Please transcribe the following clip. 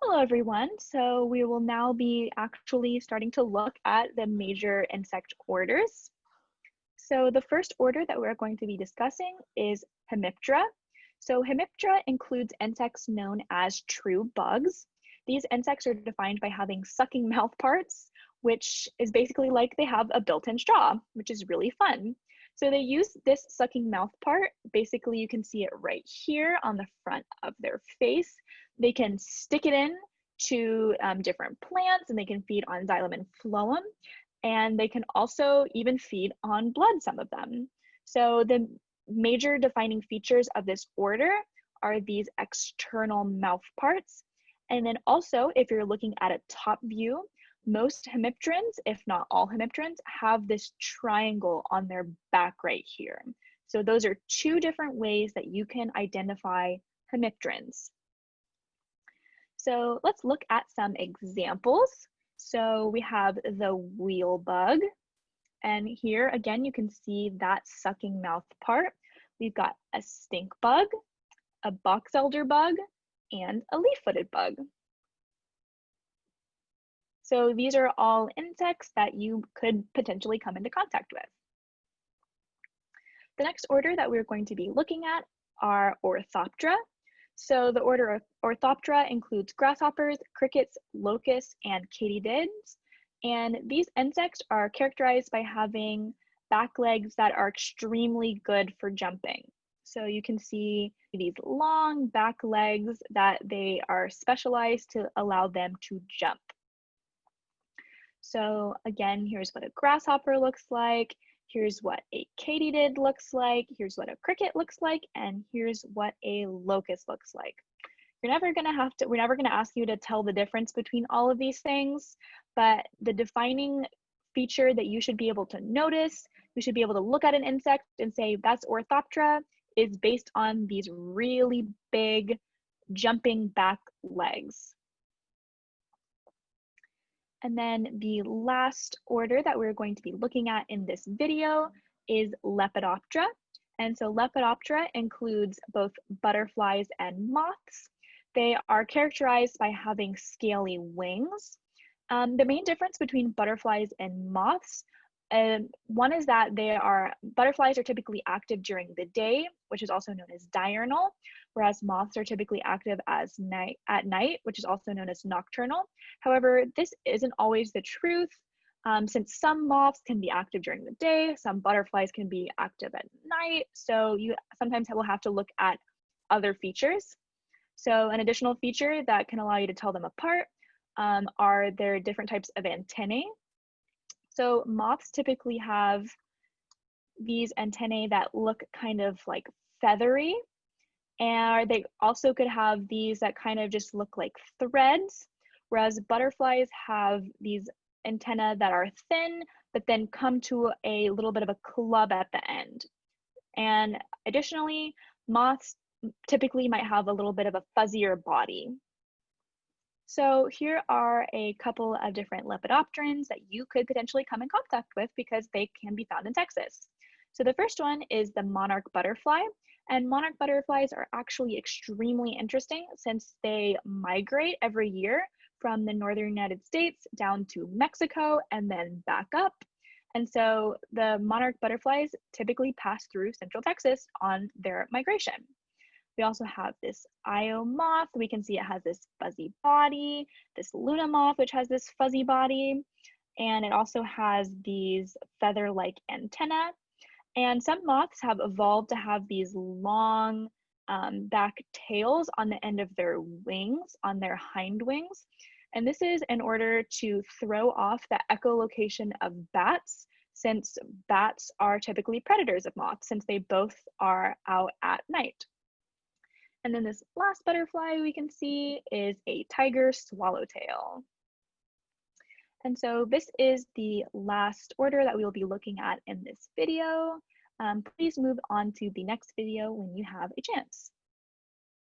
Hello, everyone. So we will now be actually starting to look at the major insect orders. So the first order that we're going to be discussing is Hemiptera. So Hemiptera includes insects known as true bugs. These insects are defined by having sucking mouth parts, which is basically like they have a built-in straw, which is really fun. So they use this sucking mouth part. Basically, you can see it right here on the front of their face. They can stick it in to different plants, and they can feed on xylem and phloem, and they can also even feed on blood, some of them. So the major defining features of this order are these external mouth parts. And then also, if you're looking at a top view, most hemipterans, if not all hemipterans, have this triangle on their back right here. So those are two different ways that you can identify hemipterans. So let's look at some examples. So we have the wheel bug. And here again, you can see that sucking mouth part. We've got a stink bug, a box elder bug, and a leaf-footed bug. So these are all insects that you could potentially come into contact with. The next order that we're going to be looking at are Orthoptera. So the order of Orthoptera includes grasshoppers, crickets, locusts, and katydids. And these insects are characterized by having back legs that are extremely good for jumping. So you can see these long back legs that they are specialized to allow them to jump. So again, here's what a grasshopper looks like. Here's what a katydid looks like. Here's what a cricket looks like. And here's what a locust looks like. We're never gonna ask you to tell the difference between all of these things, but the defining feature that you should be able to notice, you should be able to look at an insect and say, that's Orthoptera, is based on these really big jumping back legs. And then the last order that we're going to be looking at in this video is Lepidoptera. And so Lepidoptera includes both butterflies and moths. They are characterized by having scaly wings. The main difference between butterflies and moths, one is that butterflies are typically active during the day, which is also known as diurnal, whereas moths are typically active at night, which is also known as nocturnal. However, this isn't always the truth, since some moths can be active during the day, some butterflies can be active at night, so you sometimes will have to look at other features. So an additional feature that can allow you to tell them apart are their different types of antennae. So moths typically have these antennae that look kind of like feathery, and they also could have these that kind of just look like threads, whereas butterflies have these antennae that are thin, but then come to a little bit of a club at the end. And additionally, moths typically might have a little bit of a fuzzier body. So here are a couple of different lepidopterans that you could potentially come in contact with because they can be found in Texas. So the first one is the monarch butterfly, and monarch butterflies are actually extremely interesting since they migrate every year from the northern United States down to Mexico and then back up. And so the monarch butterflies typically pass through Central Texas on their migration. We also have this Io moth. We can see it has this fuzzy body, this Luna moth, which has this fuzzy body, and it also has these feather-like antennae. And some moths have evolved to have these long back tails on the end of their wings, on their hind wings. And this is in order to throw off the echolocation of bats, since bats are typically predators of moths, since they both are out at night. And then this last butterfly we can see is a tiger swallowtail. And so this is the last order that we will be looking at in this video. Please move on to the next video when you have a chance.